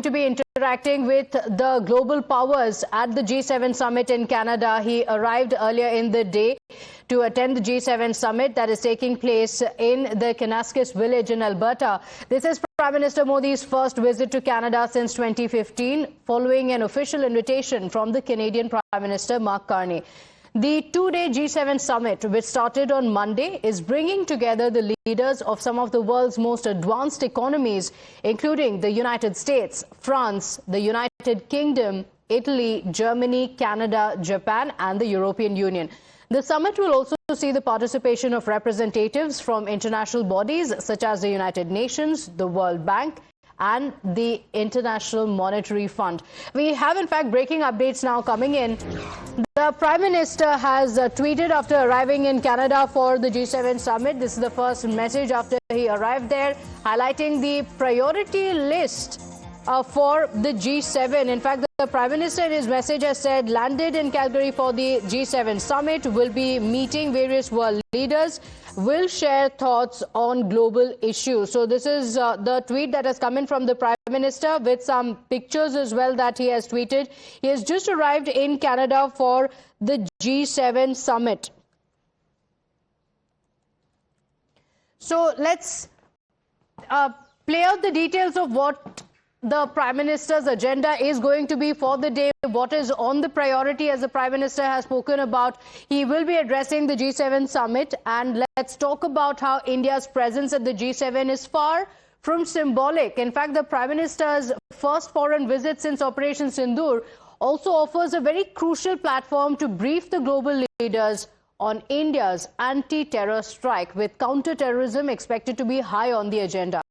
to be interacting with the global powers at the G7 summit in Canada. He arrived earlier in the day to attend the G7 summit that is taking place in the Kananaskis village in Alberta. This is Prime Minister Modi's first visit to Canada since 2015, following an official invitation from the Canadian Prime Minister Mark Carney. The two-day G7 summit, which started on Monday, is bringing together the leaders of some of the world's most advanced economies, including the United States, France, the United Kingdom, Italy, Germany, Canada, Japan, and the European Union. The summit will also see the participation of representatives from international bodies such as the United Nations, the World Bank, and the International Monetary Fund. We have, in fact, breaking updates now coming in. The Prime Minister has tweeted after arriving in Canada for the G7 summit. This is the first message after he arrived there, highlighting the priority list for the G7. In fact, the Prime Minister in his message has said, landed in Calgary for the G7 summit, will be meeting various world leaders, will share thoughts on global issues. So this is the tweet that has come in from the Prime Minister, with some pictures as well that he has tweeted. He has just arrived in Canada for the G7 summit. So let's play out the details of what the Prime Minister's agenda is going to be for the day, what is on the priority, as the Prime Minister has spoken about. He will be addressing the G7 summit, and let's talk about how India's presence at the G7 is far from symbolic. In fact, the Prime Minister's first foreign visit since Operation Sindoor also offers a very crucial platform to brief the global leaders on India's anti-terror strike, with counter-terrorism expected to be high on the agenda.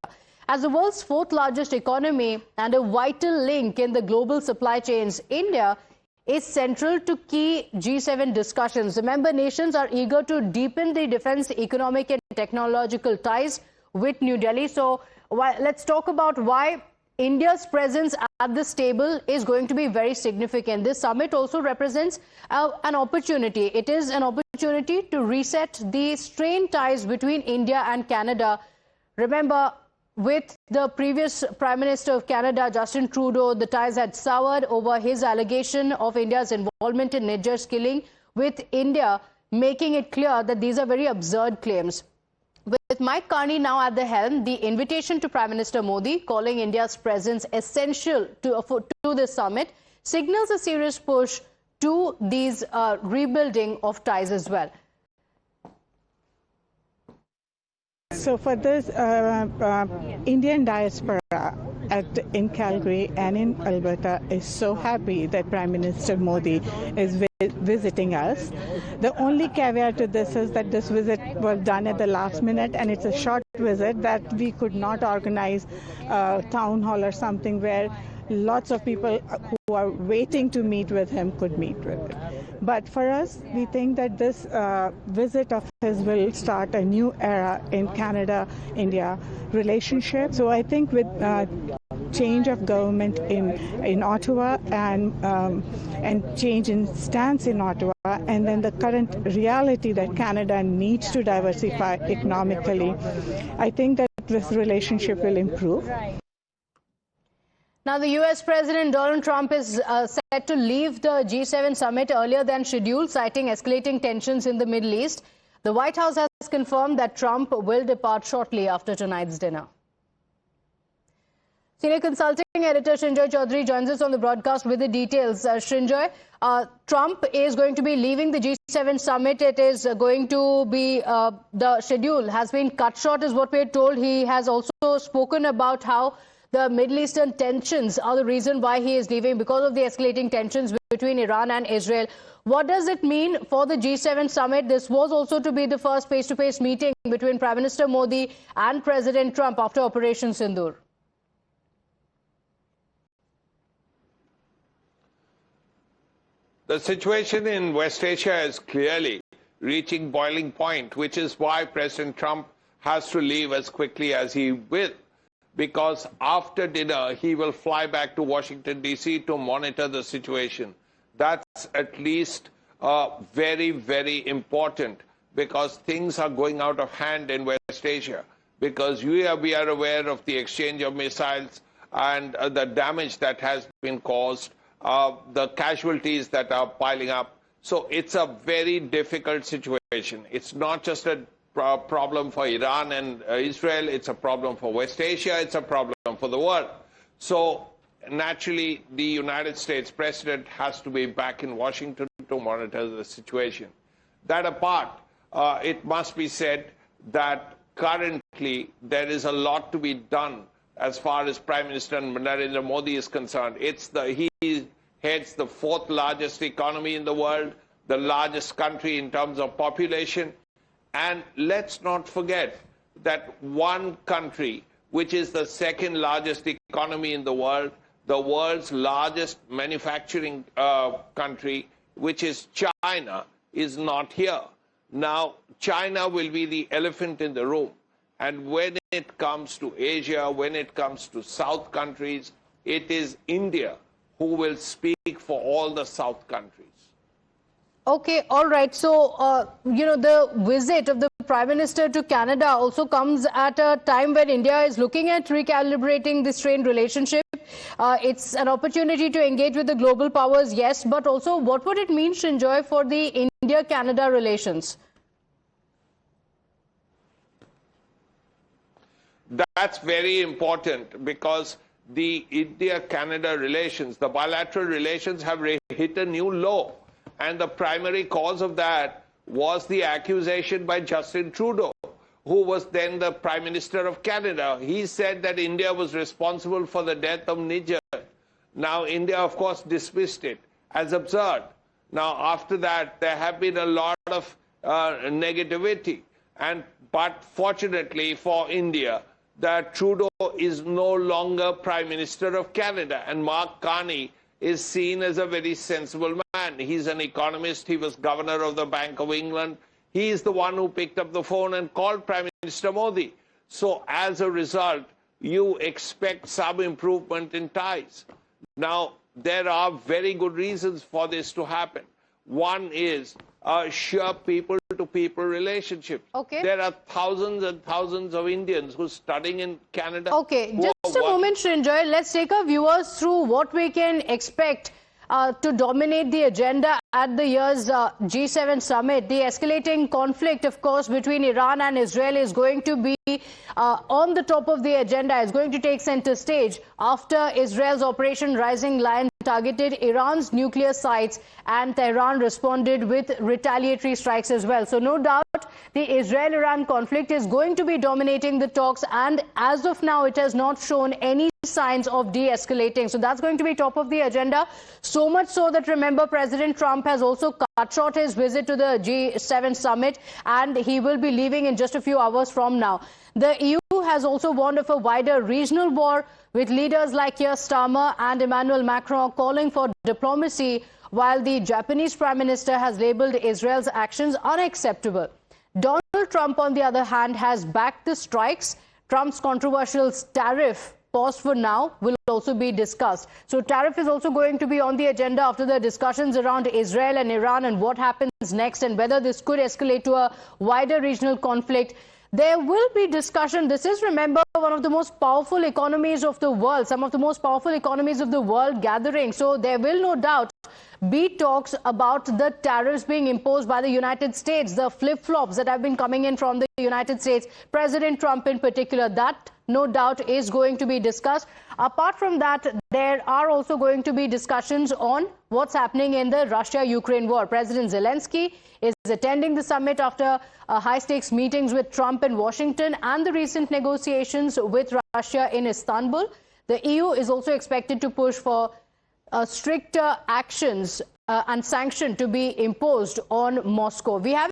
As the world's fourth largest economy and a vital link in the global supply chains, India is central to key G7 discussions. The member nations are eager to deepen the defense, economic and technological ties with New Delhi. So let's talk about why India's presence at this table is going to be very significant. This summit also represents an opportunity. It is an opportunity to reset the strained ties between India and Canada. Remember, with the previous Prime Minister of Canada, Justin Trudeau, the ties had soured over his allegation of India's involvement in Niger's killing, with India making it clear that these are very absurd claims. With Mike Carney now at the helm, the invitation to Prime Minister Modi, calling India's presence essential to this summit, signals a serious push to these rebuilding of ties as well. So for this Indian diaspora in Calgary and in Alberta is so happy that Prime Minister Modi is visiting us. The only caveat to this is that this visit was done at the last minute, and it's a short visit that we could not organize a town hall or something where lots of people who are waiting to meet with him could meet with him. But for us, we think that this visit of his will start a new era in Canada-India relationship. So I think with change of government in Ottawa and change in stance in Ottawa, and then the current reality that Canada needs to diversify economically, I think that this relationship will improve. Now, the U.S. President Donald Trump is set to leave the G7 summit earlier than scheduled, citing escalating tensions in the Middle East. The White House has confirmed that Trump will depart shortly after tonight's dinner. Senior consulting editor Srinjoy Chaudhary joins us on the broadcast with the details. Srinjoy, Trump is going to be leaving the G7 summit. It is going to be, the schedule has been cut short, is what we're told. He has also spoken about how the Middle Eastern tensions are the reason why he is leaving, because of the escalating tensions between Iran and Israel. What does it mean for the G7 summit? This was also to be the first face-to-face meeting between Prime Minister Modi and President Trump after Operation Sindoor. The situation in West Asia is clearly reaching boiling point, which is why President Trump has to leave as quickly as he will, because after dinner he will fly back to Washington, D.C. to monitor the situation. That's at least very, very important, because things are going out of hand in West Asia, because we are aware of the exchange of missiles and the damage that has been caused, the casualties that are piling up. So it's a very difficult situation. It's not just a problem for Iran and Israel, it's a problem for West Asia, it's a problem for the world. So naturally, the United States president has to be back in Washington to monitor the situation. That apart, it must be said that currently there is a lot to be done as far as Prime Minister Narendra Modi is concerned. He heads the fourth largest economy in the world, the largest country in terms of population. And let's not forget that one country, which is the second largest economy in the world's largest manufacturing country, which is China, is not here. Now, China will be the elephant in the room. And when it comes to Asia, when it comes to South countries, it is India who will speak for all the South countries. Okay, all right. So, the visit of the Prime Minister to Canada also comes at a time when India is looking at recalibrating the strained relationship. It's an opportunity to engage with the global powers, yes, but also what would it mean, Srinjoy, for the India-Canada relations? That's very important because the India-Canada relations, the bilateral relations have hit a new low. And the primary cause of that was the accusation by Justin Trudeau, who was then the Prime Minister of Canada. He said that India was responsible for the death of Niger. Now, India, of course, dismissed it as absurd. Now, after that, there have been a lot of negativity. But fortunately for India, that Trudeau is no longer Prime Minister of Canada, and Mark Carney is seen as a very sensible man. He's an economist. He was governor of the Bank of England. He is the one who picked up the phone and called Prime Minister Modi. So as a result, you expect some improvement in ties. Now, there are very good reasons for this to happen. One is sheer people-to-people relationship. Okay. There are thousands and thousands of Indians who are studying in Canada. Okay, just a moment, Srinjoy. Let's take our viewers through what we can expect to dominate the agenda at the year's G7 summit. The escalating conflict, of course, between Iran and Israel is going to be on the top of the agenda. It's going to take center stage after Israel's Operation Rising Lion targeted Iran's nuclear sites, and Tehran responded with retaliatory strikes as well. So no doubt the Israel-Iran conflict is going to be dominating the talks, and as of now it has not shown any signs of de-escalating. So that's going to be top of the agenda. So much so that, remember, President Trump has also cut short his visit to the G7 summit, and he will be leaving in just a few hours from now. The EU has also warned of a wider regional war, with leaders like Keir Starmer and Emmanuel Macron calling for diplomacy, while the Japanese Prime Minister has labelled Israel's actions unacceptable. Donald Trump, on the other hand, has backed the strikes. Trump's controversial tariff, paused for now, will also be discussed. So tariff is also going to be on the agenda after the discussions around Israel and Iran and what happens next and whether this could escalate to a wider regional conflict. There will be discussion. This is, remember, one of the most powerful economies of the world, some of the most powerful economies of the world gathering. So there will no doubt be talks about the tariffs being imposed by the United States, the flip-flops that have been coming in from the United States, President Trump in particular. That, no doubt, is going to be discussed. Apart from that, there are also going to be discussions on what's happening in the Russia-Ukraine war. President Zelensky is attending the summit after high-stakes meetings with Trump in Washington and the recent negotiations with Russia in Istanbul. The EU is also expected to push for stricter actions and sanction to be imposed on Moscow. We have